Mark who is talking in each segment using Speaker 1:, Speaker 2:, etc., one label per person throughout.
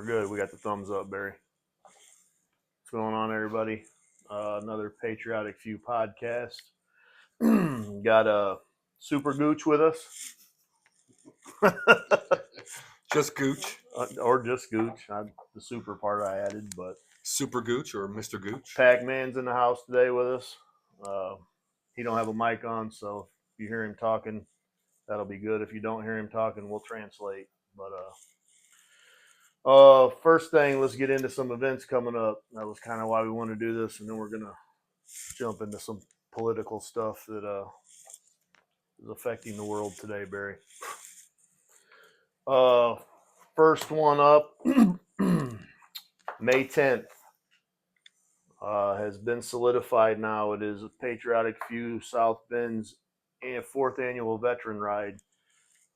Speaker 1: We're good. We got the thumbs up, Barry. What's going on, everybody? Another Patriotic Few podcast. Got a Super Gooch with us.
Speaker 2: Just Gooch.
Speaker 1: Or just Gooch. The super part I added, but
Speaker 2: Super Gooch or Mr. Gooch.
Speaker 1: Pac-Man's in the house today with us. He don't have a mic on, so if you hear him talking, that'll be good. If you don't hear him talking, we'll translate. But first thing, let's get into some events coming up. That was kind of why we want to do this, and then we're gonna jump into some political stuff that is affecting the world today, Barry. First one up, May 10th, has been solidified now. It is a Patriotic Few South Bend's 4th annual veteran ride.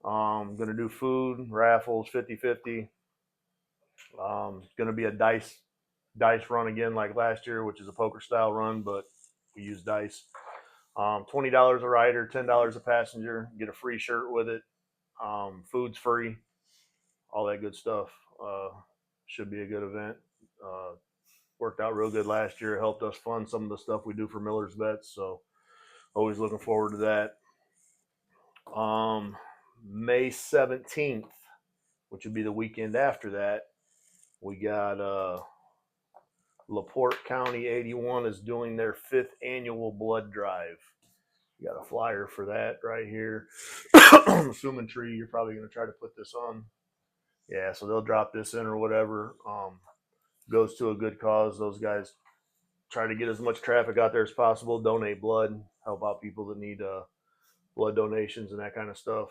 Speaker 1: Going to do food, raffles, 50-50. It's going to be a dice run again like last year, which is a poker style run, but we use dice. $20 a rider, $10 a passenger. Get a free shirt with it. Food's free. All that good stuff. Should be a good event. Worked out real good last year. Helped us fund some of the stuff we do for Miller's Vets. So always looking forward to that. May 17th, which would be the weekend after that, we got LaPorte County 81 is doing their 5th annual blood drive. You got a flyer for that right here. I'm assuming, Tree, you're probably going to try to put this on. Yeah, so they'll drop this in or whatever. Goes to a good cause. Those guys try to get as much traffic out there as possible, donate blood, help out people that need blood donations and that kind of stuff.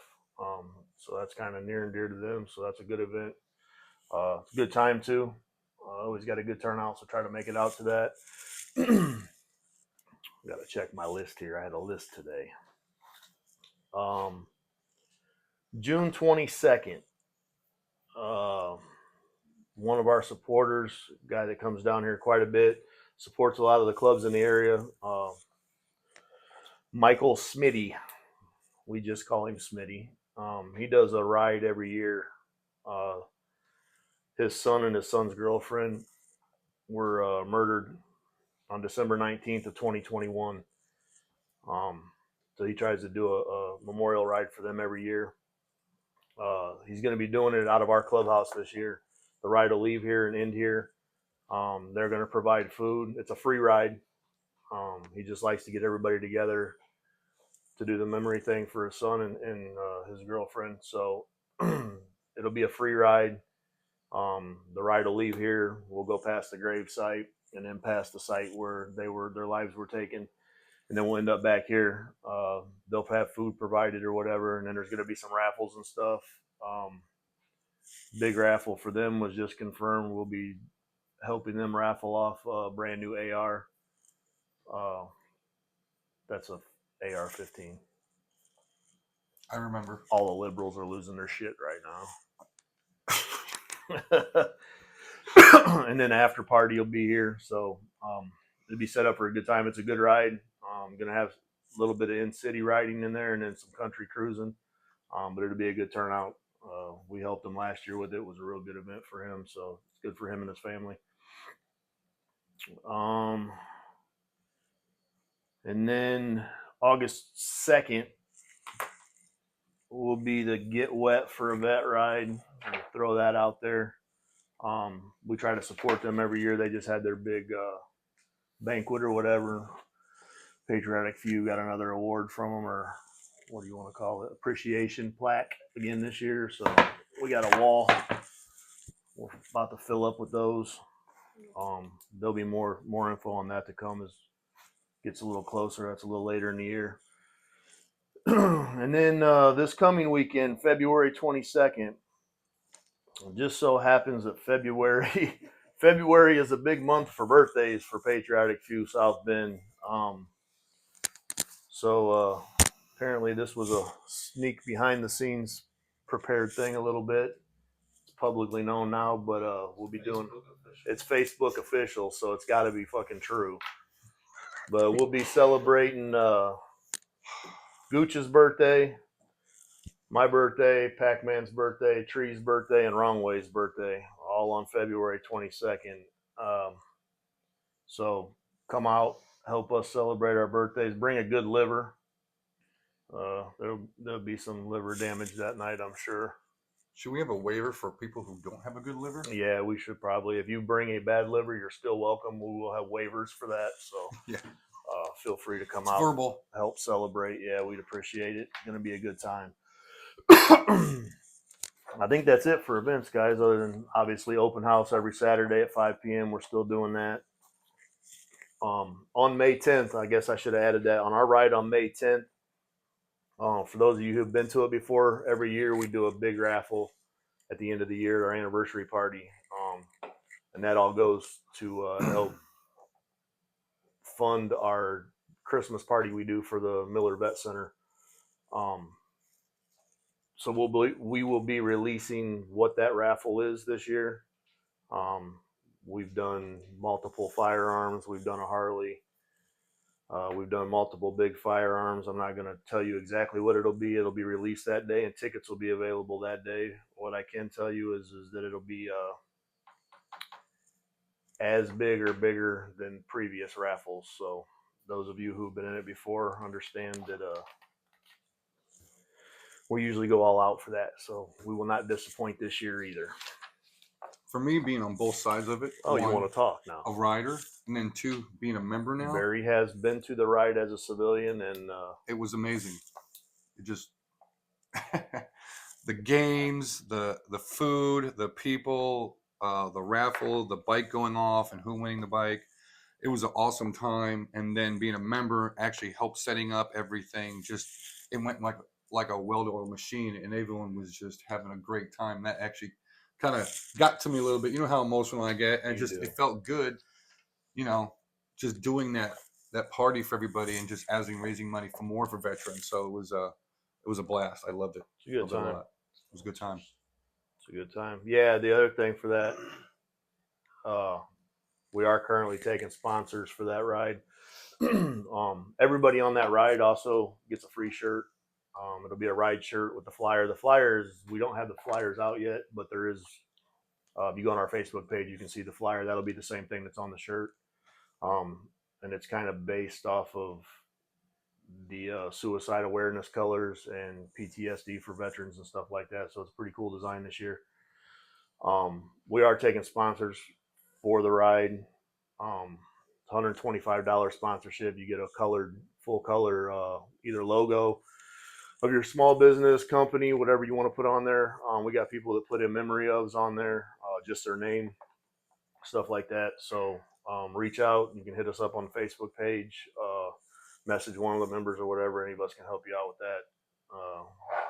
Speaker 1: So that's kind of near and dear to them. So that's a good event. It's a good time too. Always got a good turnout, so try to make it out to that. Got to check my list here. I had a list today. June 22nd. One of our supporters, guy that comes down here quite a bit, supports a lot of the clubs in the area. Michael Smitty. We just call him Smitty. He does a ride every year. His son and his son's girlfriend were murdered on December 19th of 2021. So he tries to do a memorial ride for them every year. He's going to be doing it out of our clubhouse this year. The ride will leave here and end here. They're going to provide food. It's a free ride. He just likes to get everybody together to do the memory thing for his son and his girlfriend. So it'll be a free ride. The ride will leave here. We'll go past the grave site and then past the site where their lives were taken. And then we'll end up back here. They'll have food provided or whatever. And then there's going to be some raffles and stuff. Big raffle for them was just confirmed. We'll be helping them raffle off a brand new AR. That's a AR-15.
Speaker 2: I remember.
Speaker 1: All the liberals are losing their shit right now. And then after party will be here. So it'll be set up for a good time. It's a good ride. I'm going to have a little bit of in-city riding in there and then some country cruising. But it'll be a good turnout. We helped him last year with it. It was a real good event for him. So it's good for him and his family. And then August 2nd will be the Get Wet for a Vet ride. I'll throw that out there. We try to support them every year. They just had their big banquet or whatever. Patriotic Few got another award from them, or what do you want to call it? Appreciation plaque again this year. So we got a wall. We're about to fill up with those. There'll be more info on that to come as it gets a little closer. That's a little later in the year. And then this coming weekend, February 22nd, it just so happens that February is a big month for birthdays for Patriotic Few South Bend. So apparently this was a sneak behind the scenes prepared thing a little bit. It's publicly known now, but we'll be doing it's Facebook official, so it's got to be fucking true. But we'll be celebrating Gooch's birthday, my birthday, Pac-Man's birthday, Tree's birthday, and Wrong Way's birthday, all on February 22nd. So come out, help us celebrate our birthdays. Bring a good liver. There'll be some liver damage that night, I'm sure.
Speaker 2: Should we have a waiver for people who don't have a good liver?
Speaker 1: Yeah, we should probably. If you bring a bad liver, you're still welcome. We will have waivers for that. So
Speaker 2: Yeah.
Speaker 1: Feel free to come
Speaker 2: It's
Speaker 1: out,
Speaker 2: verbal.
Speaker 1: help celebrate. Yeah, we'd appreciate it. It's going to be a good time. I think that's it for events, guys, other than obviously open house every Saturday at 5 p.m. We're still doing that. On May 10th, I guess I should have added that. On our ride on May 10th, for those of you who've been to it before, every year we do a big raffle at the end of the year, our anniversary party. And that all goes to help fund our Christmas party we do for the Miller Vet Center. So we will be releasing what that raffle is this year. We've done multiple firearms. We've done a Harley. We've done multiple big firearms. I'm not going to tell you exactly what it'll be. It'll be released that day, and tickets will be available that day. What I can tell you is that it'll be as big or bigger than previous raffles. So those of you who've been in it before understand that we usually go all out for that. So we will not disappoint this year either.
Speaker 2: For me, being on both sides of it.
Speaker 1: Oh, you want to talk now?
Speaker 2: A rider, and then 2, being a member now.
Speaker 1: Barry has been to the ride as a civilian, and
Speaker 2: it was amazing. It just the games, the food, the people, the raffle, the bike going off, and who winning the bike. It was an awesome time. And then being a member actually helped setting up everything. Just it went like a well-oiled machine, and everyone was just having a great time. That actually kind of got to me a little bit. You know how emotional I get, and it felt good. Just doing that party for everybody, and just raising money for veterans. So it was a blast. I loved it.
Speaker 1: It's a good time.
Speaker 2: It was a good time.
Speaker 1: It's a good time. Yeah. The other thing for that, we are currently taking sponsors for that ride. Everybody on that ride also gets a free shirt. It'll be a ride shirt with the flyer. The flyers, we don't have the flyers out yet, but there is. If you go on our Facebook page, you can see the flyer. That'll be the same thing that's on the shirt. And it's kind of based off of the suicide awareness colors and PTSD for veterans and stuff like that. So it's a pretty cool design this year. We are taking sponsors for the ride. $125 sponsorship. You get a full color, either logo of your small business, company, whatever you want to put on there. We got people that put in memory ofs on there, just their name, stuff like that. So reach out. You can hit us up on the Facebook page, message one of the members or whatever. Any of us can help you out with that.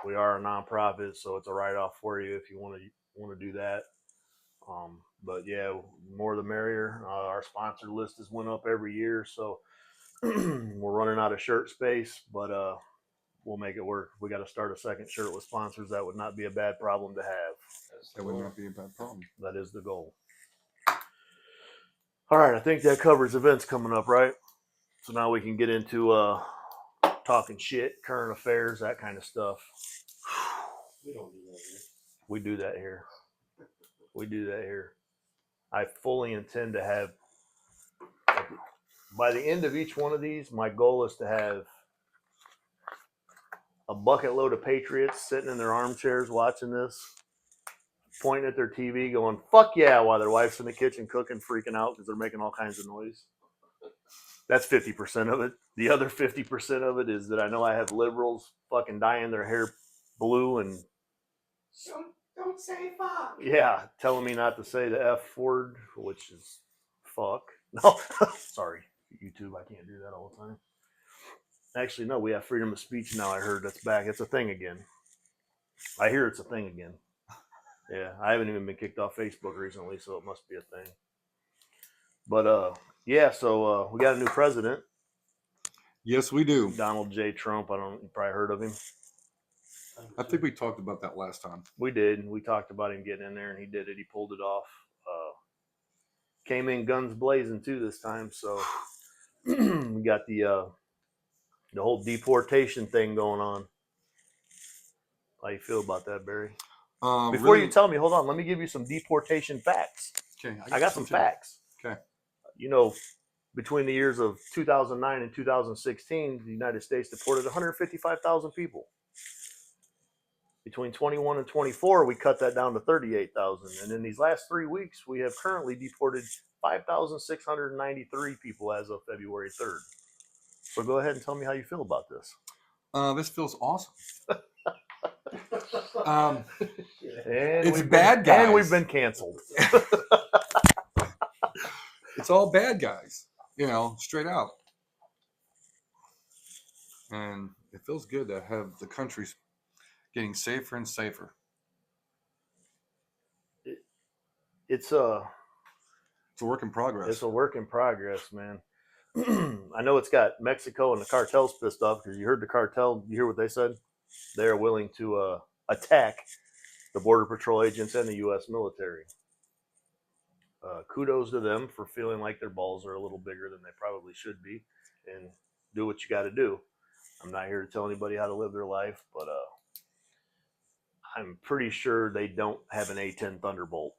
Speaker 1: We are a nonprofit, so it's a write-off for you if you want to do that. But yeah, more the merrier. Our sponsor list has went up every year, so we're running out of shirt space, but we'll make it work. If we got to start a second shirt with sponsors, that would not be a bad problem to have.
Speaker 2: That would not be a bad problem.
Speaker 1: That is the goal. All right, I think that covers events coming up, right? So now we can get into talking shit, current affairs, that kind of stuff.
Speaker 3: We don't do that here.
Speaker 1: We do that here. We do that here. I fully intend to have, by the end of each one of these, my goal is to have a bucket load of patriots sitting in their armchairs watching this, pointing at their TV going, fuck yeah, while their wife's in the kitchen cooking, freaking out because they're making all kinds of noise. That's 50% of it. The other 50% of it is that I know I have liberals fucking dyeing their hair blue and
Speaker 3: Don't say fuck.
Speaker 1: yeah, telling me not to say the F word, which is fuck. No, sorry, YouTube, I can't do that all the time. Actually, no, we have freedom of speech now. I heard that's back. It's a thing again. I hear it's a thing again. Yeah, I haven't even been kicked off Facebook recently, so it must be a thing. But yeah, so we got a new president.
Speaker 2: Yes, we do.
Speaker 1: Donald J. Trump. You probably heard of him.
Speaker 2: I think we talked about that last time.
Speaker 1: We did. We talked about him getting in there, and he did it. He pulled it off. Came in guns blazing too this time. So we got the whole deportation thing going on. How you feel about that, Barry? Before you
Speaker 2: Really?
Speaker 1: tell me, hold on. Let me give you some deportation facts.
Speaker 2: Okay,
Speaker 1: I got some
Speaker 2: too.
Speaker 1: facts.
Speaker 2: Okay.
Speaker 1: You know, between the years of 2009 and 2016, the United States deported 155,000 people. Between 21 and 24, we cut that down to 38,000. And in these last 3 weeks, we have currently deported 5,693 people as of February 3rd. So go ahead and tell me how you feel about this.
Speaker 2: This feels awesome.
Speaker 1: And
Speaker 2: It's bad guys.
Speaker 1: And we've been canceled.
Speaker 2: It's all bad guys, straight out. And it feels good to have the country's getting safer and safer.
Speaker 1: It's a
Speaker 2: work in progress.
Speaker 1: It's a work in progress, man. I know it's got Mexico and the cartels pissed off because you heard the cartel. You hear what they said? They're willing to attack the Border Patrol agents and the U.S. military. Kudos to them for feeling like their balls are a little bigger than they probably should be, and do what you got to do. I'm not here to tell anybody how to live their life, but I'm pretty sure they don't have an A-10 Thunderbolt.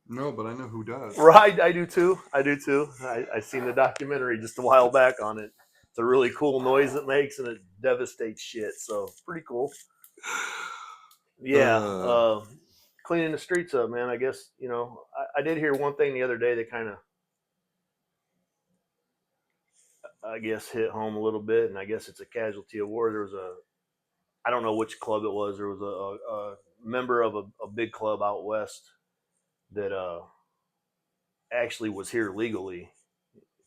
Speaker 2: No, but I know who does.
Speaker 1: Right, I do too. I seen the documentary just a while back on it. It's a really cool noise it makes, and it devastates shit. So pretty cool. Yeah, cleaning the streets up, man. I guess I did hear one thing the other day that kind of, I guess, hit home a little bit, and I guess it's a casualty of war. There was I don't know which club it was. There was a member of a big club out west that actually was here legally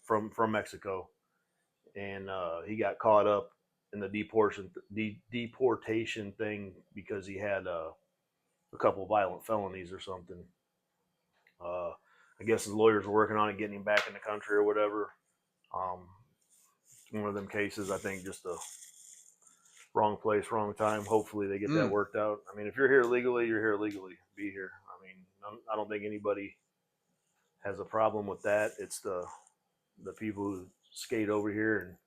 Speaker 1: from Mexico, and he got caught up in the deportation thing because he had a couple of violent felonies or something. I guess his lawyers were working on it, getting him back in the country or whatever. One of them cases, I think, just a wrong place, wrong time. Hopefully they get that worked out. I mean, if you're here legally, you're here legally. Be here. I mean, I don't think anybody has a problem with that. It's the people who skate over here and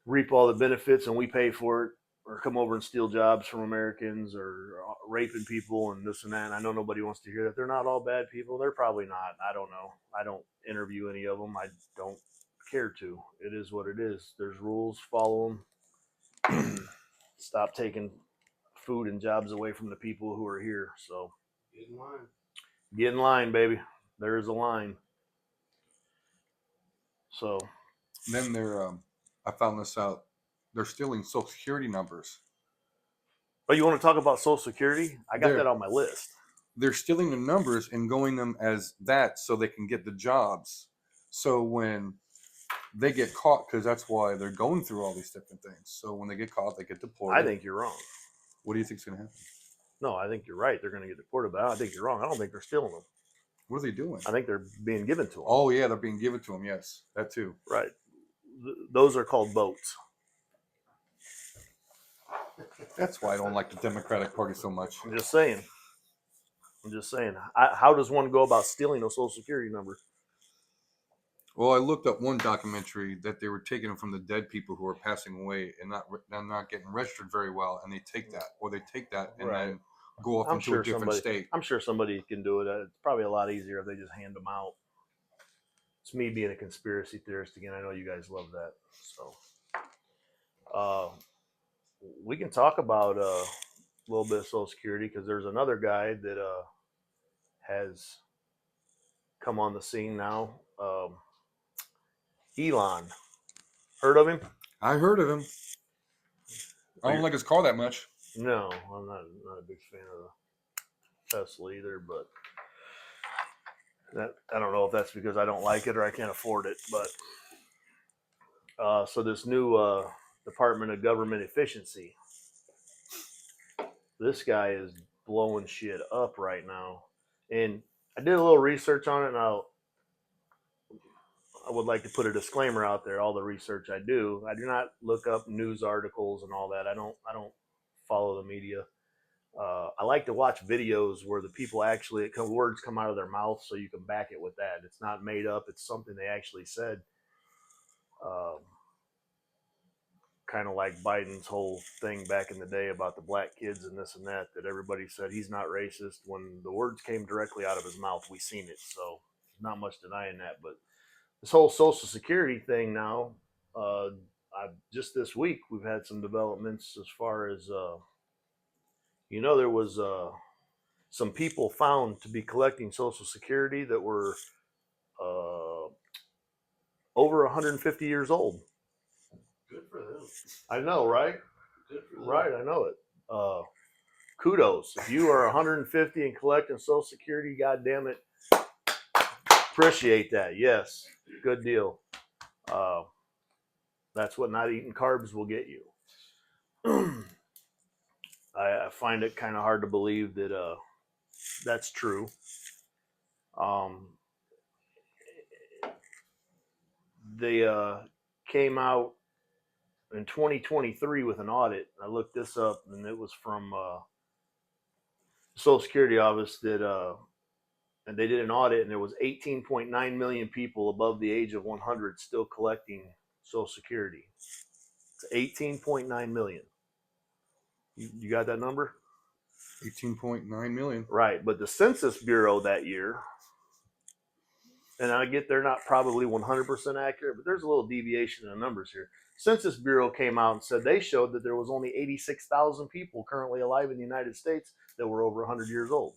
Speaker 1: reap all the benefits and we pay for it, or come over and steal jobs from Americans, or raping people and this and that. And I know nobody wants to hear that. They're not all bad people. They're probably not. I don't know. I don't interview any of them. I don't care to. It is what it is. There's rules. Follow them. Stop taking food and jobs away from the people who are here. So
Speaker 3: Get in line.
Speaker 1: Get in line, baby. There is a line. So
Speaker 2: then they're I found this out. They're stealing Social Security numbers.
Speaker 1: Oh, you want to talk about Social Security? I got that on my list.
Speaker 2: They're stealing the numbers and going them as that so they can get the jobs. So when they get caught, because that's why they're going through all these different things. So when they get caught, they get deported.
Speaker 1: I think you're wrong.
Speaker 2: What do you think's going to happen?
Speaker 1: No, I think you're right. They're going to get deported, but I think you're wrong. I don't think they're stealing them.
Speaker 2: What are they doing?
Speaker 1: I think they're being given to them.
Speaker 2: Oh, yeah, they're being given to them. Yes, that too.
Speaker 1: Right. Those are called votes.
Speaker 2: That's why I don't like the Democratic Party so much.
Speaker 1: I'm just saying. How does one go about stealing a Social Security number?
Speaker 2: Well, I looked up one documentary that they were taking them from the dead people who are passing away and not getting registered very well, and they take that, and then go off into a different state.
Speaker 1: I'm sure somebody can do it. It's probably a lot easier if they just hand them out. It's me being a conspiracy theorist again. I know you guys love that. So we can talk about a little bit of Social Security, because there's another guy that has come on the scene now. Elon. Heard of him?
Speaker 2: I heard of him. I don't like his car that much.
Speaker 1: No, I'm not a big fan of the Tesla either, but I don't know if that's because I don't like it or I can't afford it. But so this new Department of Government Efficiency, this guy is blowing shit up right now. And I did a little research on it, and I would like to put a disclaimer out there. All the research I do not look up news articles and all that. I don't follow the media. I like to watch videos where the people actually, words come out of their mouth, so you can back it with that. It's not made up. It's something they actually said. kind of like Biden's whole thing back in the day about the black kids and this and that, that everybody said he's not racist. When the words came directly out of his mouth, we seen it. So not much denying that. But this whole Social Security thing now, just this week, we've had some developments as far as, there was some people found to be collecting Social Security that were uh, over 150 years old.
Speaker 3: Good for them.
Speaker 1: I know, right?
Speaker 3: Good for them.
Speaker 1: Right, I know it. Kudos. If you are 150 and collecting Social Security, God damn it, appreciate that. Yes, good deal. That's what not eating carbs will get you. I find it kind of hard to believe that that's true. They came out in 2023 with an audit. I looked this up, and it was from the Social Security office that and they did an audit, and there was 18.9 million people above the age of 100 still collecting Social Security. It's 18.9 million. You got that number?
Speaker 2: 18.9 million.
Speaker 1: Right, but the Census Bureau that year, and I get they're not probably 100% accurate, but there's a little deviation in the numbers here. Census Bureau came out and said they showed that there was only 86,000 people currently alive in the United States that were over 100 years old.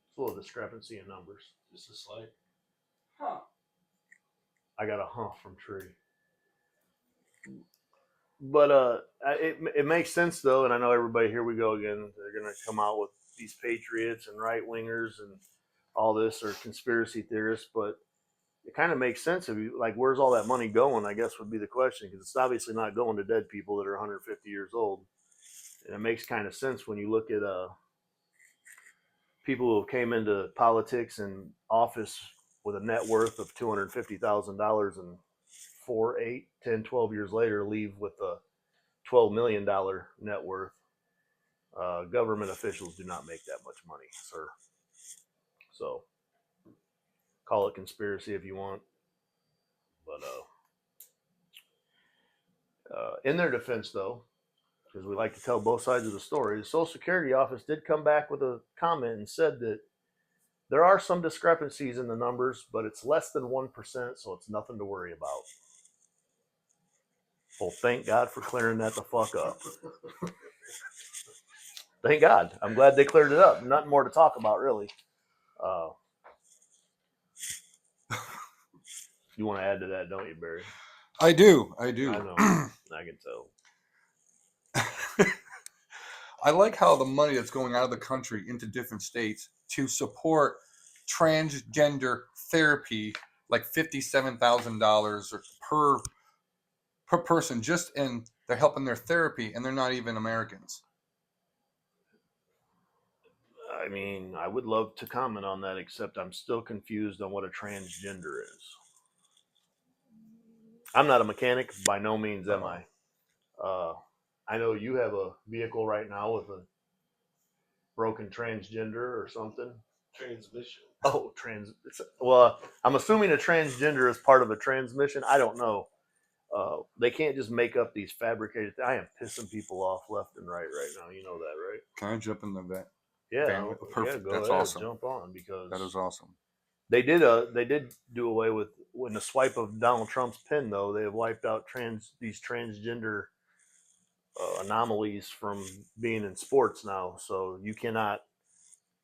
Speaker 1: It's a little discrepancy in numbers.
Speaker 3: Just a slight.
Speaker 2: Huh.
Speaker 1: I got a from Tree. But it makes sense though, and I know everybody, here we go again. They're gonna come out with these patriots and right wingers and all this, or conspiracy theorists, but it kind of makes sense if you like, where's all that money going? I guess would be the question, because it's obviously not going to dead people that are 150 years old, and it makes kind of sense when you look at people who came into politics and office with a net worth of $250,000 and 4, 8, 10, 12 years later leave with a $12 million net worth. Government officials do not make that much money, sir. So call it conspiracy if you want. But in their defense, though, because we like to tell both sides of the story, the Social Security office did come back with a comment and said that there are some discrepancies in the numbers, but it's less than 1%, so it's nothing to worry about. Well, thank God for clearing that the fuck up. Thank God. I'm glad they cleared it up. Nothing more to talk about, really. You want to add to that, don't you, Barry?
Speaker 2: I do.
Speaker 1: I know. I can tell.
Speaker 2: I like how the money that's going out of the country into different states to support transgender therapy, like $57,000 per person, just in they're helping their therapy, and they're not even Americans.
Speaker 1: I mean, I would love to comment on that, except I'm still confused on what a transgender is. I'm not a mechanic, by no means am I. I know you have a vehicle right now with a broken transgender or something.
Speaker 3: Transmission.
Speaker 1: Oh, well, I'm assuming a transgender is part of a transmission. I don't know. They can't just make up these fabricated. I am pissing people off left and right now. You know that, right?
Speaker 2: Can I jump in the vet?
Speaker 1: Yeah,
Speaker 2: Perfect.
Speaker 1: Go
Speaker 2: That's
Speaker 1: ahead,
Speaker 2: awesome.
Speaker 1: jump on, because
Speaker 2: that is awesome.
Speaker 1: They did do away with, when the swipe of Donald Trump's pin, though, they have wiped out these transgender anomalies from being in sports now. So you cannot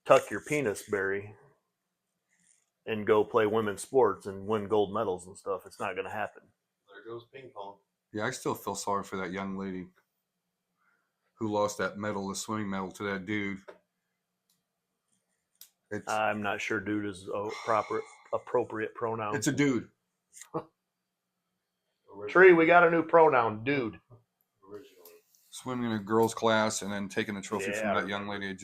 Speaker 1: tuck your penis, Barry, and go play women's sports and win gold medals and stuff. It's not going to happen.
Speaker 3: There goes ping pong.
Speaker 2: Yeah, I still feel sorry for that young lady who lost that medal, the swimming medal, to that dude.
Speaker 1: I'm not sure dude is a appropriate pronoun.
Speaker 2: It's a dude.
Speaker 1: Tree, we got a new pronoun, dude.
Speaker 3: Originally.
Speaker 2: Swimming in a girls' class and then taking the trophy
Speaker 1: Yeah,
Speaker 2: from
Speaker 1: I
Speaker 2: that young lady.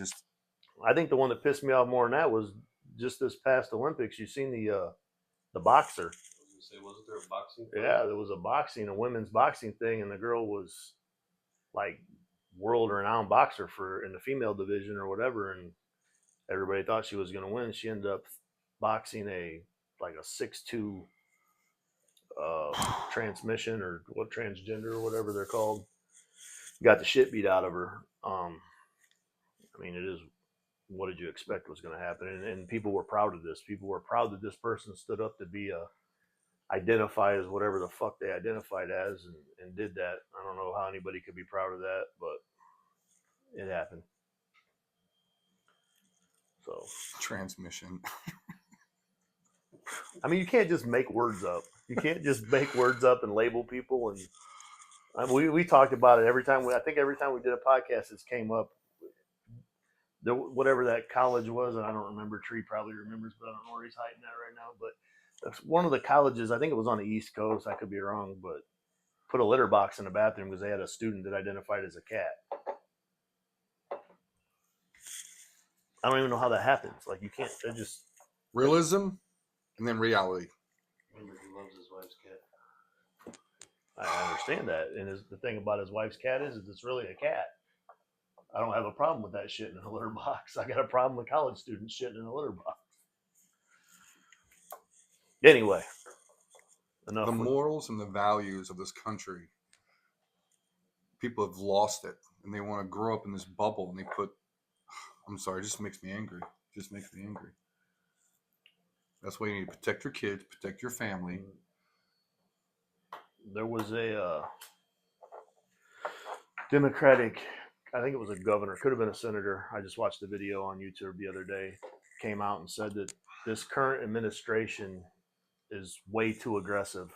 Speaker 1: I think the one that pissed me off more than that was just this past Olympics. You seen the boxer?
Speaker 3: I was gonna say, wasn't there a boxing thing?
Speaker 1: Yeah, there was a women's boxing thing, and the girl was like world-renowned boxer in the female division or whatever, and everybody thought she was going to win. She ended up boxing a 6'2" transmission or what transgender or whatever they're called. Got the shit beat out of her. I mean, it is. What did you expect was going to happen? And people were proud of this. People were proud that this person stood up to be identify as whatever the fuck they identified as, and did that. I don't know how anybody could be proud of that, but it happened. So
Speaker 2: Transmission.
Speaker 1: I mean, you can't just make words up. You can't just make words up and label people. And we talked about it every time. I think every time we did a podcast, this came up. Whatever that college was, and I don't remember. Tree probably remembers, but I don't know where he's hiding at right now. But that's one of the colleges. I think it was on the East Coast. I could be wrong, but put a litter box in the bathroom because they had a student that identified as a cat. I don't even know how that happens. Like, you can't. They just
Speaker 2: Realism and then reality.
Speaker 3: Remember, he loves his wife's cat.
Speaker 1: I understand that. And the thing about his wife's cat is it's really a cat. I don't have a problem with that shit in a litter box. I got a problem with college students shitting in a litter box. Anyway, enough.
Speaker 2: The morals and the values of this country, people have lost it, and they want to grow up in this bubble, and they put, I'm sorry, it just makes me angry. It just makes me angry. That's why you need to protect your kids, protect your family.
Speaker 1: There was a Democratic, I think it was a governor, could have been a senator. I just watched the video on YouTube the other day. Came out and said that this current administration is way too aggressive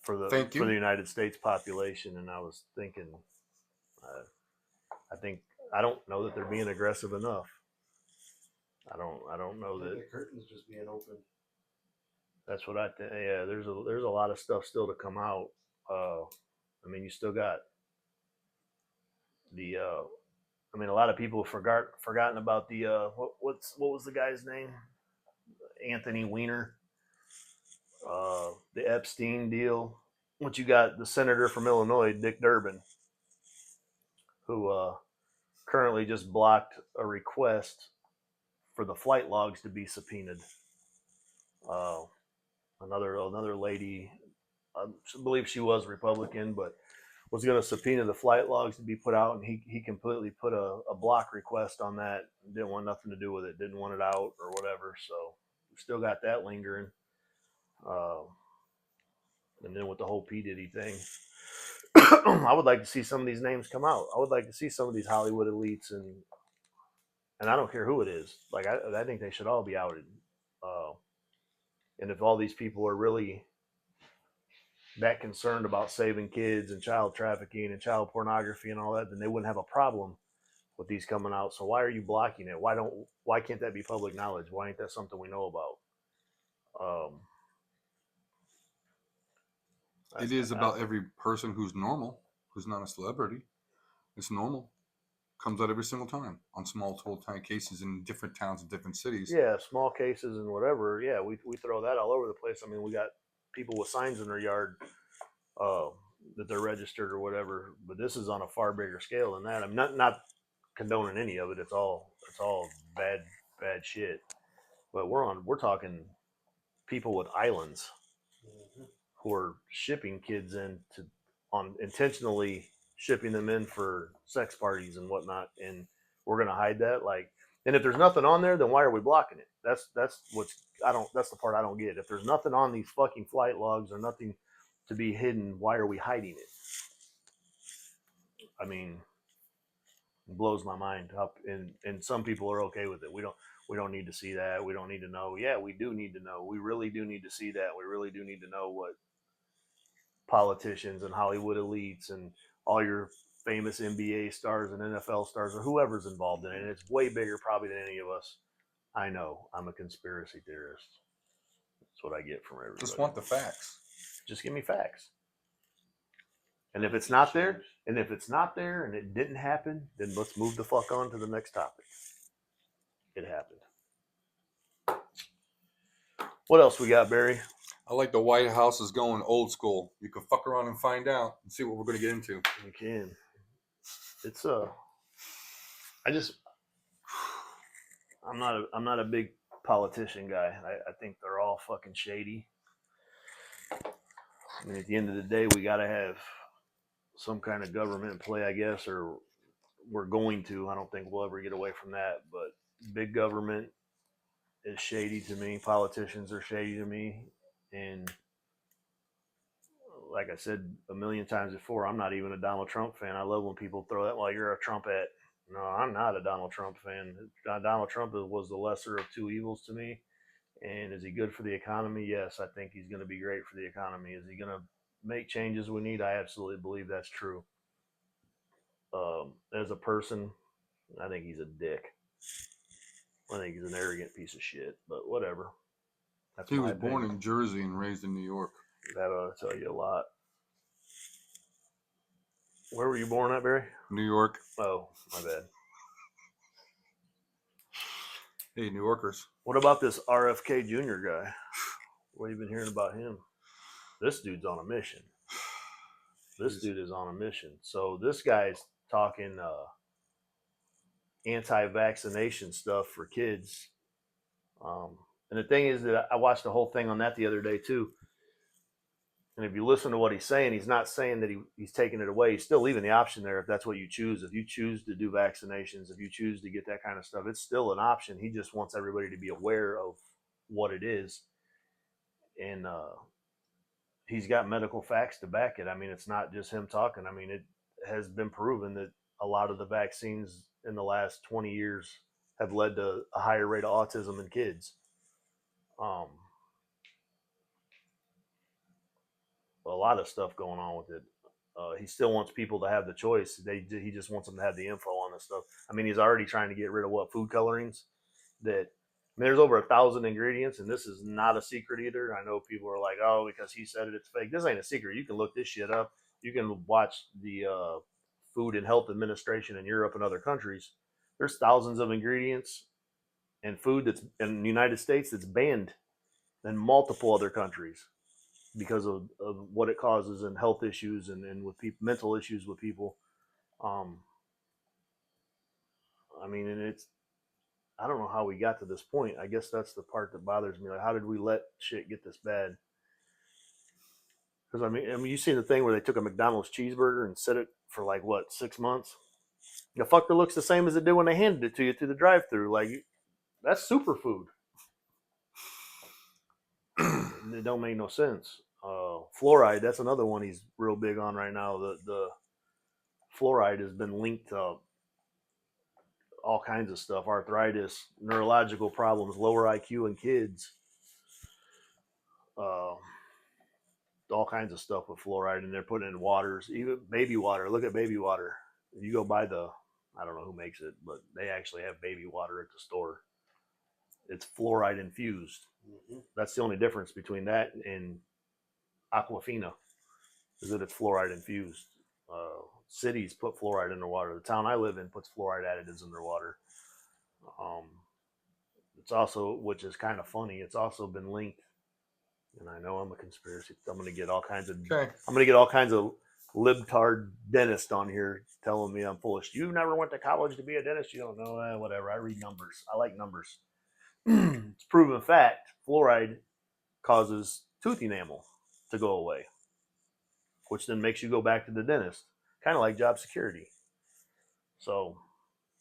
Speaker 1: for the United States population. And I was thinking, I don't know that they're being aggressive enough. I don't know that
Speaker 3: The curtain's just being open.
Speaker 1: that's what I think. Yeah, there's a lot of stuff still to come out. I mean, you still got the. I mean, a lot of people forgotten about the. What was the guy's name? Anthony Weiner. The Epstein deal. What you got? The senator from Illinois, Dick Durbin, who currently just blocked a request for the flight logs to be subpoenaed. Another lady, I believe she was Republican, but was going to subpoena the flight logs to be put out, and he completely put a block request on that. Didn't want nothing to do with it. Didn't want it out or whatever. So we still got that lingering. And then with the whole P. Diddy thing, I would like to see some of these names come out. I would like to see some of these Hollywood elites, and I don't care who it is. Like, I think they should all be outed. And if all these people are really that concerned about saving kids and child trafficking and child pornography and all that, then they wouldn't have a problem with these coming out. So why are you blocking it? Why can't that be public knowledge? Why ain't that something we know about?
Speaker 2: It is about every person who's normal, who's not a celebrity. It's normal. Comes out every single time on small tiny cases in different towns and different cities.
Speaker 1: Yeah, small cases and whatever. Yeah, we throw that all over the place. I mean, we got people with signs in their yard that they're registered or whatever, but this is on a far bigger scale than that. I'm not condoning any of it. It's all bad shit. But we're talking people with islands who are shipping kids in intentionally shipping them in for sex parties and whatnot, and we're gonna hide that. Like, and if there's nothing on there, then why are we blocking it? That's that's the part I don't get. If there's nothing on these fucking flight logs or nothing to be hidden, why are we hiding it? I mean, it blows my mind up, and some people are okay with it. We don't need to see that. We don't need to know. Yeah, we do need to know. We really do need to see that. We really do need to know what politicians and Hollywood elites and all your famous NBA stars and NFL stars or whoever's involved in it. And it's way bigger probably than any of us. I know. I'm a conspiracy theorist. That's what I get from everybody.
Speaker 2: Just want the facts.
Speaker 1: Just give me facts. And if it's not there, and it didn't happen, then let's move the fuck on to the next topic. It happened. What else we got, Barry?
Speaker 2: I like the White House is going old school. You can fuck around and find out and see what we're going to get into.
Speaker 1: You can. It's I'm not a big politician guy. I think they're all fucking shady. I mean, at the end of the day, we got to have some kind of government play, I guess, or we're going to. I don't think we'll ever get away from that. But big government is shady to me. Politicians are shady to me. And like I said a million times before, I'm not even a Donald Trump fan. I love when people throw that, well, you're a Trumpette. No, I'm not a Donald Trump fan. Donald Trump was the lesser of two evils to me. And is he good for the economy? Yes, I think he's going to be great for the economy. Is he going to make changes we need? I absolutely believe that's true. As a person, I think he's a dick. I think he's an arrogant piece of shit, but whatever. That's
Speaker 2: He
Speaker 1: my
Speaker 2: was born
Speaker 1: opinion.
Speaker 2: in Jersey and raised in New York.
Speaker 1: That ought to tell you a lot. Where were you born at, Barry?
Speaker 2: New York.
Speaker 1: Oh, my bad.
Speaker 2: Hey, New Yorkers.
Speaker 1: What about this RFK Jr. guy? What have you been hearing about him? This dude's on a mission. This dude is on a mission. So this guy's talking anti-vaccination stuff for kids. And the thing is that I watched the whole thing on that the other day too. And if you listen to what he's saying, he's not saying that he's taking it away. He's still leaving the option there if that's what you choose. If you choose to do vaccinations, if you choose to get that kind of stuff, it's still an option. He just wants everybody to be aware of what it is. And he's got medical facts to back it. I mean, it's not just him talking. I mean, it has been proven that a lot of the vaccines in the last 20 years have led to a higher rate of autism in kids. A lot of stuff going on with it. He still wants people to have the choice. He just wants them to have the info on this stuff. I mean, he's already trying to get rid of food colorings. That I mean, there's over 1,000 ingredients, and this is not a secret either. I know people are like, "Oh, because he said it, it's fake." This ain't a secret. You can look this shit up. You can watch the Food and Health Administration in Europe and other countries. There's thousands of ingredients and food that's in the United States that's banned in multiple other countries because of what it causes and health issues and with people, mental issues with people. Um, I mean, and I don't know how we got to this point. I guess that's the part that bothers me. Like, how did we let shit get this bad? Because I mean, you see the thing where they took a McDonald's cheeseburger and set it for like what 6 months. The fucker looks the same as it did when they handed it to you through the drive-through. Like that's superfood. It don't make no sense. Fluoride, that's another one he's real big on right now. The fluoride has been linked to all kinds of stuff: arthritis, neurological problems, lower IQ in kids, all kinds of stuff with fluoride. And they're putting in waters, even baby water. Look at baby water. You go buy I don't know who makes it, but they actually have baby water at the store. It's fluoride infused. Mm-hmm. That's the only difference between that and Aquafina, is that it's fluoride infused. Cities put fluoride in their water. The town I live in puts fluoride additives in their water. It's also, which is kind of funny, it's also been linked. And I know I'm a conspiracy. I'm going to get all kinds of. Okay. I'm going to get all kinds of libtard dentists on here telling me I'm full of shit. You never went to college to be a dentist. You don't know. Whatever. I read numbers. I like numbers. It's proven fact. Fluoride causes tooth enamel to go away, which then makes you go back to the dentist. Kind of like job security. So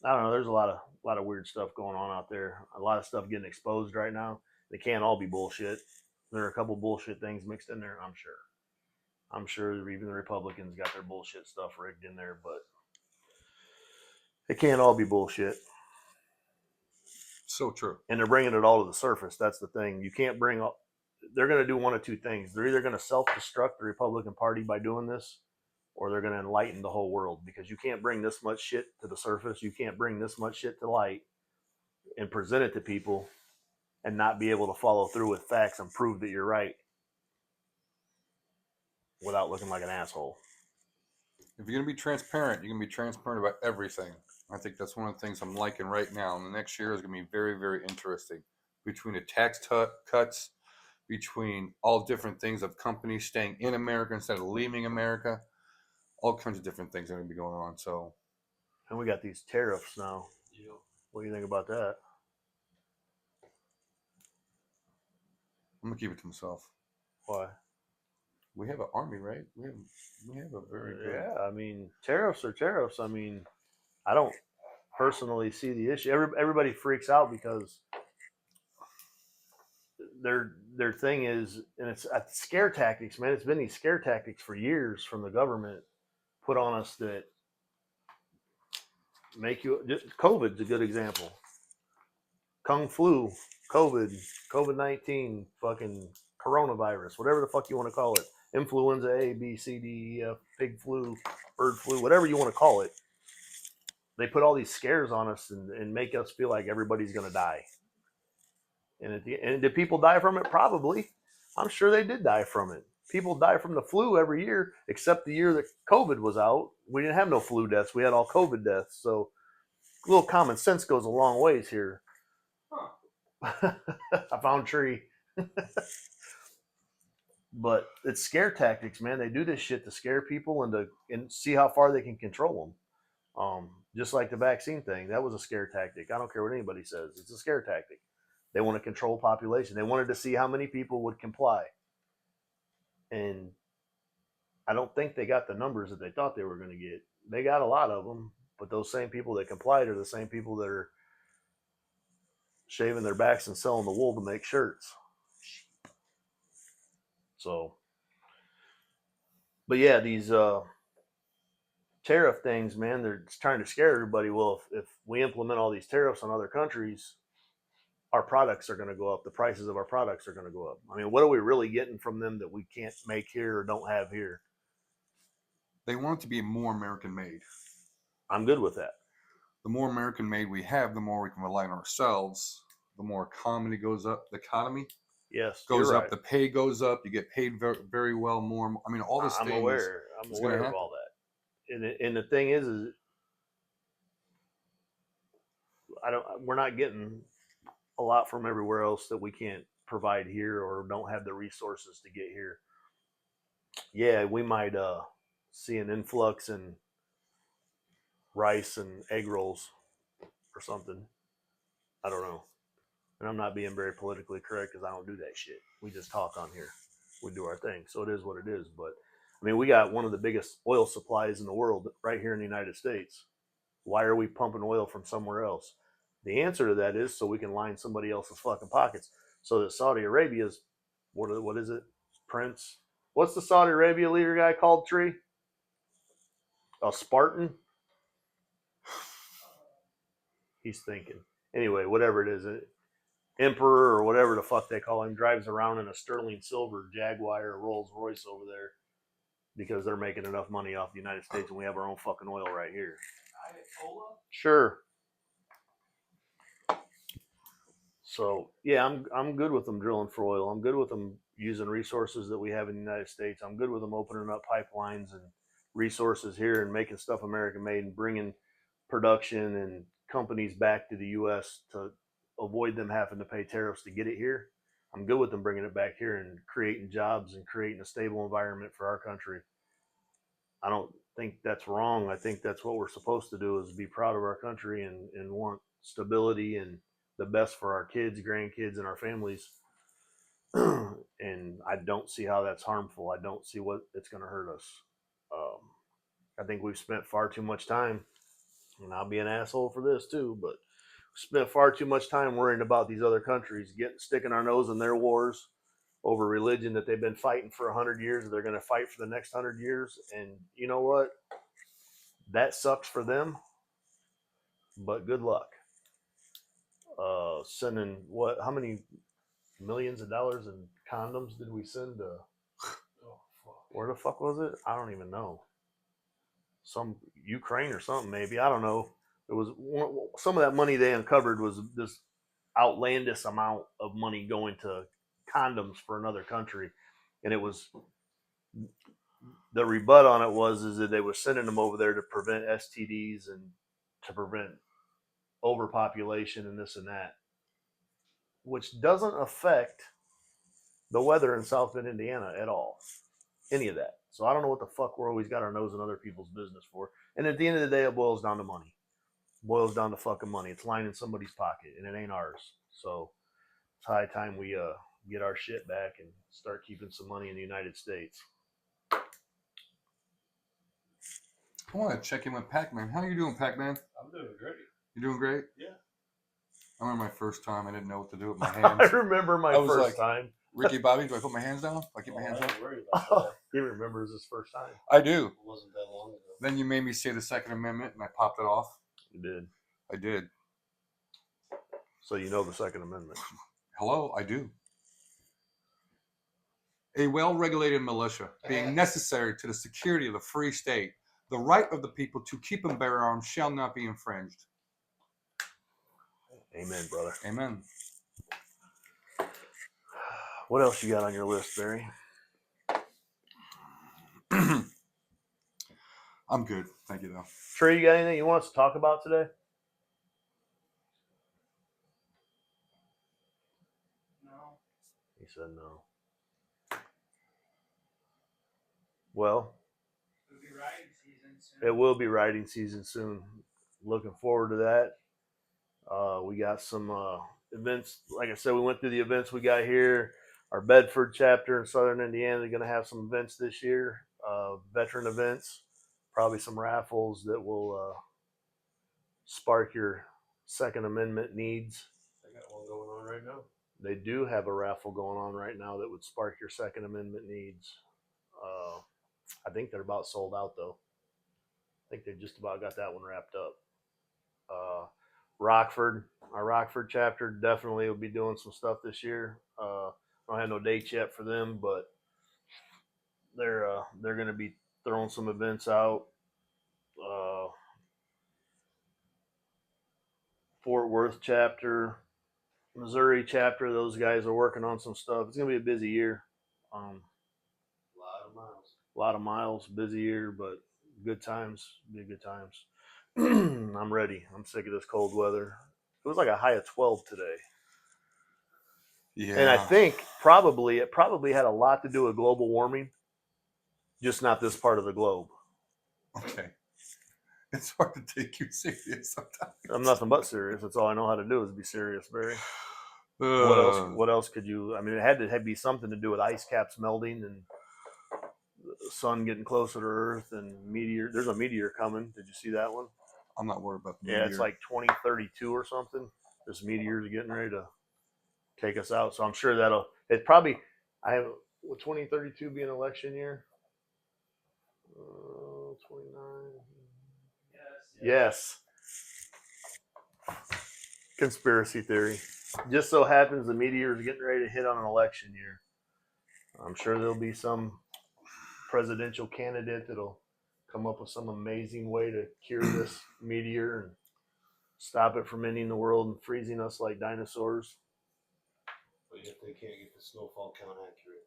Speaker 1: I don't know. There's a lot of weird stuff going on out there. A lot of stuff getting exposed right now. They can't all be bullshit. There are a couple bullshit things mixed in there, I'm sure. I'm sure even the Republicans got their bullshit stuff rigged in there, but it can't all be bullshit.
Speaker 2: So true.
Speaker 1: And they're bringing it all to the surface. That's the thing. You can't bring all. They're going to do one of two things. They're either going to self-destruct the Republican Party by doing this, or they're going to enlighten the whole world, because you can't bring this much shit to the surface. You can't bring this much shit to light and present it to people and not be able to follow through with facts and prove that you're right without looking like an asshole.
Speaker 2: If you're going to be transparent, you're going to be transparent about everything. I think that's one of the things I'm liking right now. And the next year is going to be very, very interesting. Between the tax cuts, between all different things of companies staying in America instead of leaving America, all kinds of different things are going to be going on. So,
Speaker 1: and we got these tariffs now. What do you think about that?
Speaker 2: I'm gonna keep it to myself.
Speaker 1: Why?
Speaker 2: We have an army, right? We have a very good.
Speaker 1: Yeah, I mean, tariffs are tariffs. I mean, I don't personally see the issue. Everybody freaks out because their thing is, and it's scare tactics, man. It's been these scare tactics for years from the government put on us that make you. COVID's a good example. Kung flu, COVID-19, fucking coronavirus, whatever the fuck you want to call it, influenza A, B, C, D, E, F, pig flu, bird flu, whatever you want to call it. They put all these scares on us and make us feel like everybody's going to die. And did people die from it? Probably. I'm sure they did die from it. People die from the flu every year, except the year that COVID was out. We didn't have no flu deaths. We had all COVID deaths. So a little common sense goes a long ways here. Huh. I found tree. But it's scare tactics, man. They do this shit to scare people and see how far they can control them. Just like the vaccine thing, that was a scare tactic. I don't care what anybody says; it's a scare tactic. They want to control population. They wanted to see how many people would comply, and I don't think they got the numbers that they thought they were going to get. They got a lot of them, but those same people that complied are the same people that are shaving their backs and selling the wool to make shirts. So, but yeah, these tariff things, man, they're just trying to scare everybody. Well, if we implement all these tariffs on other countries, our products are going to go up. The prices of our products are going to go up. I mean, what are we really getting from them that we can't make here or don't have here?
Speaker 2: They want it to be more American made.
Speaker 1: I'm good with that.
Speaker 2: The more American made we have, the more we can rely on ourselves. The more economy goes up. The economy goes up.
Speaker 1: Right.
Speaker 2: The pay goes up. You get paid very, very well more. I mean, all this.
Speaker 1: I'm aware. I'm aware of all that. And the thing is we're not getting a lot from everywhere else that we can't provide here or don't have the resources to get here. Yeah, we might see an influx in rice and egg rolls or something. I don't know. And I'm not being very politically correct because I don't do that shit. We just talk on here. We do our thing. So it is what it is. But I mean, we got one of the biggest oil supplies in the world right here in the United States. Why are we pumping oil from somewhere else? The answer to that is so we can line somebody else's fucking pockets. So that Saudi Arabia's, what is it? Prince? What's the Saudi Arabia leader guy called, Tree? A Spartan? He's thinking. Anyway, whatever it is, Emperor or whatever the fuck they call him, drives around in a sterling silver Jaguar or Rolls Royce over there because they're making enough money off the United States and we have our own fucking oil right here. Sure. So yeah, I'm good with them drilling for oil. I'm good with them using resources that we have in the United States. I'm good with them opening up pipelines and resources here and making stuff American made and bringing production and companies back to the U.S. to avoid them having to pay tariffs to get it here. I'm good with them bringing it back here and creating jobs and creating a stable environment for our country. I don't think that's wrong. I think that's what we're supposed to do is be proud of our country and want stability and the best for our kids, grandkids, and our families. And I don't see how that's harmful. I don't see what it's going to hurt us. Um, I think we've spent far too much time, and I'll be an asshole for this too, but spent far too much time worrying about these other countries, sticking our nose in their wars over religion that they've been fighting for 100 years, and they're going to fight for the next 100 years. And you know what? That sucks for them, but good luck. Sending what? How many millions of dollars in condoms did we send to? Where the fuck was it? I don't even know. Some Ukraine or something, maybe. I don't know. It was some of that money they uncovered was this outlandish amount of money going to condoms for another country, and it was the rebut on it was is that they were sending them over there to prevent STDs and to prevent overpopulation and this and that, which doesn't affect the weather in South Bend, Indiana at all. Any of that. So I don't know what the fuck we're always got our nose in other people's business for. And at the end of the day, it boils down to money. It boils down to fucking money. It's lining somebody's pocket and it ain't ours. So it's high time we get our shit back and start keeping some money in the United States.
Speaker 2: I want to check in with Pac-Man. How are you doing, Pac-Man?
Speaker 3: I'm doing great.
Speaker 2: You doing great?
Speaker 3: Yeah.
Speaker 2: I remember my first time. I didn't know what to do with my
Speaker 1: I
Speaker 2: hands.
Speaker 1: remember my
Speaker 2: I was
Speaker 1: first
Speaker 2: like-
Speaker 1: time.
Speaker 2: Ricky Bobby, do I put my hands down? Do I keep my hands
Speaker 3: I
Speaker 2: up?
Speaker 3: ain't worried about that.
Speaker 1: He remembers his first time.
Speaker 2: I do.
Speaker 3: It wasn't that long ago.
Speaker 2: Then you made me say the Second Amendment, and I popped it off.
Speaker 1: You did.
Speaker 2: I did.
Speaker 1: So you know the Second Amendment.
Speaker 2: Hello, I do. A well-regulated militia, being necessary to the security of the free state, the right of the people to keep and bear arms shall not be infringed.
Speaker 1: Amen, brother.
Speaker 2: Amen.
Speaker 1: What else you got on your list, Barry?
Speaker 2: I'm good. Thank you, though.
Speaker 1: Trey, you got anything you want us to talk about today?
Speaker 4: No.
Speaker 1: He said no. Well,
Speaker 4: It'll be riding season soon.
Speaker 1: it will be riding season soon. Looking forward to that. We got some events. Like I said, we went through the events we got here. Our Bedford chapter in Southern Indiana is going to have some events this year, veteran events, probably some raffles that will spark your Second Amendment needs.
Speaker 3: I got one going on right now.
Speaker 1: They do have a raffle going on right now that would spark your Second Amendment needs. I think they're about sold out, though. I think they just about got that one wrapped up. Rockford, our Rockford chapter definitely will be doing some stuff this year. I don't have no dates yet for them, but they're going to be throwing some events out. Fort Worth chapter, Missouri chapter, those guys are working on some stuff. It's going to be a busy year.
Speaker 3: A lot of miles.
Speaker 1: A lot of miles, busy year, but good times. Be good times. I'm ready. I'm sick of this cold weather. It was like a high of 12 today.
Speaker 2: Yeah.
Speaker 1: And I think it probably had a lot to do with global warming, just not this part of the globe.
Speaker 2: Okay. It's hard to take you serious sometimes.
Speaker 1: I'm nothing but serious. That's all I know how to do is be serious, Barry. What else? What else could you? I mean, it had to be something to do with ice caps melting and the sun getting closer to Earth and meteor. There's a meteor coming. Did you see that one?
Speaker 2: I'm not worried about the
Speaker 1: Yeah,
Speaker 2: meteor.
Speaker 1: it's like 2032 or something. This meteor's getting ready to take us out. So I'm sure that'll. It probably. Will 2032 be an election year? 29.
Speaker 4: Yes.
Speaker 1: Yes. Conspiracy theory. Just so happens the meteor is getting ready to hit on an election year. I'm sure there'll be some presidential candidate that'll come up with some amazing way to cure this meteor and stop it from ending the world and freezing us like dinosaurs.
Speaker 3: But if they can't get the snowfall count accurate.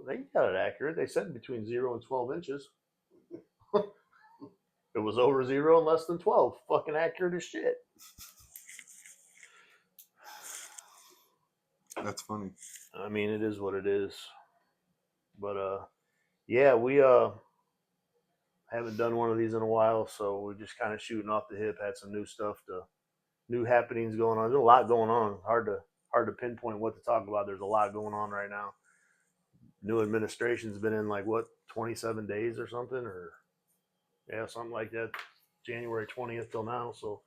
Speaker 1: They got it accurate. They said between 0 and 12 inches. It was over 0 and less than 12. Fucking accurate as shit.
Speaker 2: That's funny.
Speaker 1: I mean, it is what it is. But yeah, we haven't done one of these in a while, so we're just kind of shooting off the hip. Had some new stuff, new happenings going on. There's a lot going on. Hard to pinpoint what to talk about. There's a lot going on right now. New administration's been in like what 27 days or something, or yeah, something like that. January 20th till now, so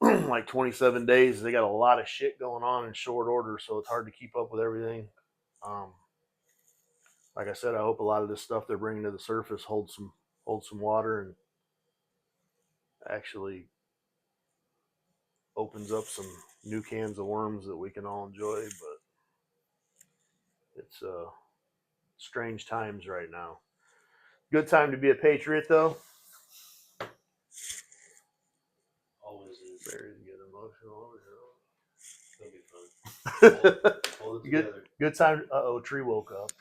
Speaker 1: like 27 days. They got a lot of shit going on in short order, so it's hard to keep up with everything. Like I said, I hope a lot of this stuff they're bringing to the surface holds some water and actually opens up some new cans of worms that we can all enjoy. But it's strange times right now. Good time to be a patriot, though.
Speaker 3: Always is.
Speaker 1: Barry's getting emotional.
Speaker 3: It'll be fun. Hold it
Speaker 1: Good,
Speaker 3: together.
Speaker 1: good time. Tree woke up.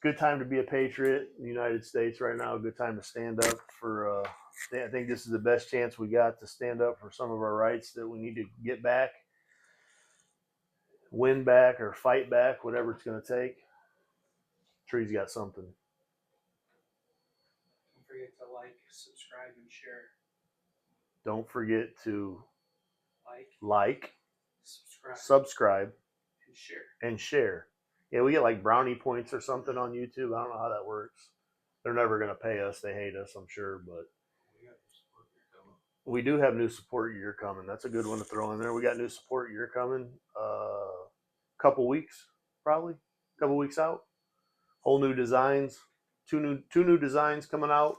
Speaker 1: Good time to be a patriot in the United States right now. Good time to stand up for. I think this is the best chance we got to stand up for some of our rights that we need to get back, win back, or fight back, whatever it's going to take. Tree's got something.
Speaker 4: Don't forget to like, subscribe, and share.
Speaker 1: Don't forget to
Speaker 4: Like,
Speaker 1: like,
Speaker 4: subscribe,
Speaker 1: subscribe,
Speaker 4: And share.
Speaker 1: and share. Yeah, we get like brownie points or something on YouTube. I don't know how that works. They're never gonna pay us. They hate us, I'm sure, but we do have new support year coming. That's a good one to throw in there. We got new support year coming. Couple weeks, probably. Couple weeks out. Whole new designs. Two new designs coming out.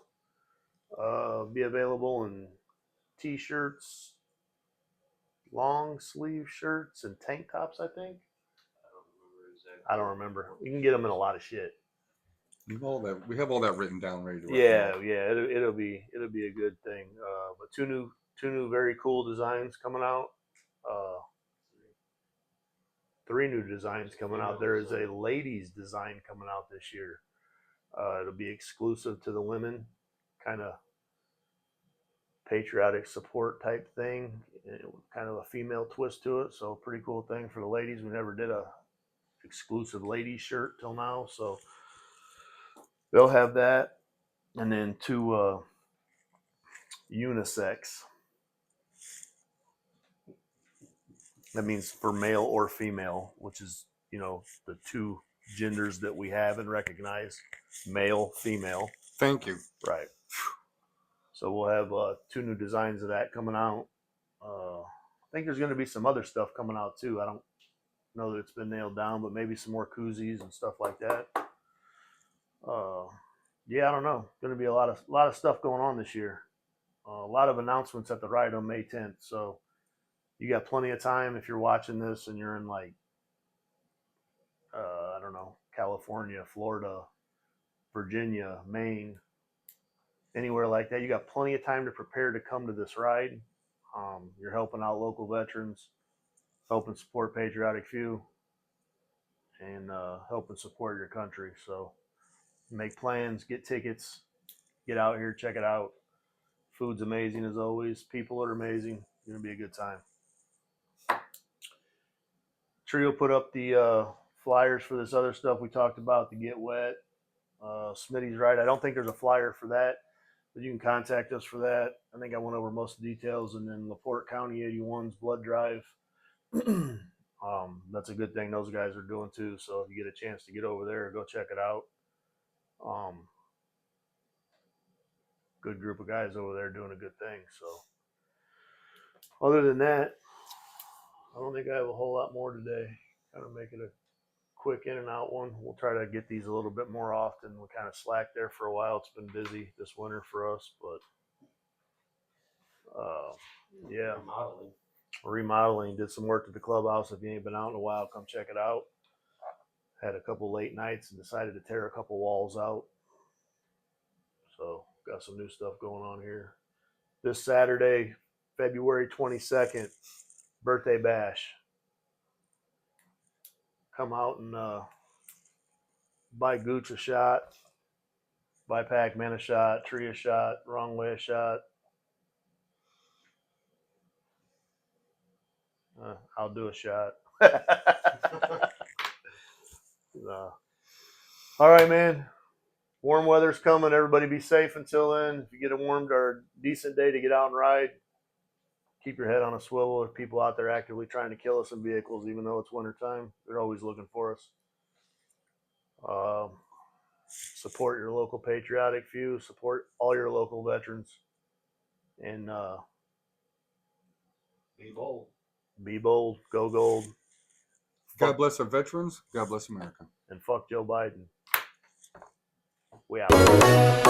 Speaker 1: Be available in t-shirts, long sleeve shirts, and tank tops. I think. I don't remember. You can get them in a lot of shit.
Speaker 2: We have all that written down, ready to
Speaker 1: Yeah,
Speaker 2: recommend.
Speaker 1: yeah. It'll be a good thing. But two new very cool designs coming out. Uh, three new designs coming out. There is a ladies design coming out this year. It'll be exclusive to the women, kind of patriotic support type thing, kind of a female twist to it. So pretty cool thing for the ladies. We never did a exclusive ladies shirt till now, so they'll have that, and then two unisex. That means for male or female, which is the two genders that we have and recognize: male, female.
Speaker 2: Thank you.
Speaker 1: Right. So we'll have two new designs of that coming out. I think there's going to be some other stuff coming out too. I don't know that it's been nailed down, but maybe some more koozies and stuff like that. Yeah, I don't know. Going to be a lot of stuff going on this year. A lot of announcements at the ride on May 10th. So you got plenty of time if you're watching this and you're in like I don't know, California, Florida, Virginia, Maine, anywhere like that. You got plenty of time to prepare to come to this ride. You're helping out local veterans, helping support Patriotic Few, and helping support your country. So make plans, get tickets, get out here, check it out. Food's amazing as always. People are amazing. It's gonna be a good time. Trio put up the flyers for this other stuff we talked about, the Get Wet, Smitty's Ride. I don't think there's a flyer for that, but you can contact us for that. I think I went over most of the details. And then LaPorte County 81's blood drive. That's a good thing those guys are doing too. So if you get a chance to get over there, go check it out. Good group of guys over there doing a good thing. So other than that, I don't think I have a whole lot more today. Kind of make it a quick in and out one. We'll try to get these a little bit more often. We kind of slacked there for a while. It's been busy this winter for us, but yeah. Remodeling. Did some work to the clubhouse. If you ain't been out in a while, come check it out. Had a couple late nights and decided to tear a couple walls out. So got some new stuff going on here. This Saturday, February 22nd, birthday bash. Come out and buy Gooch a shot, buy Pac-Man a shot, Tree a shot, Wrong Way a shot. I'll do a shot. All right, man. Warm weather's coming. Everybody be safe until then. If you get a warm or decent day to get out and ride, keep your head on a swivel. There's people out there actively trying to kill us in vehicles, even though it's wintertime. They're always looking for us. Support your local Patriotic Few. Support all your local veterans. And
Speaker 3: Be bold.
Speaker 1: Be bold. Go gold.
Speaker 2: God bless our veterans. God bless America.
Speaker 1: And fuck Joe Biden. We out.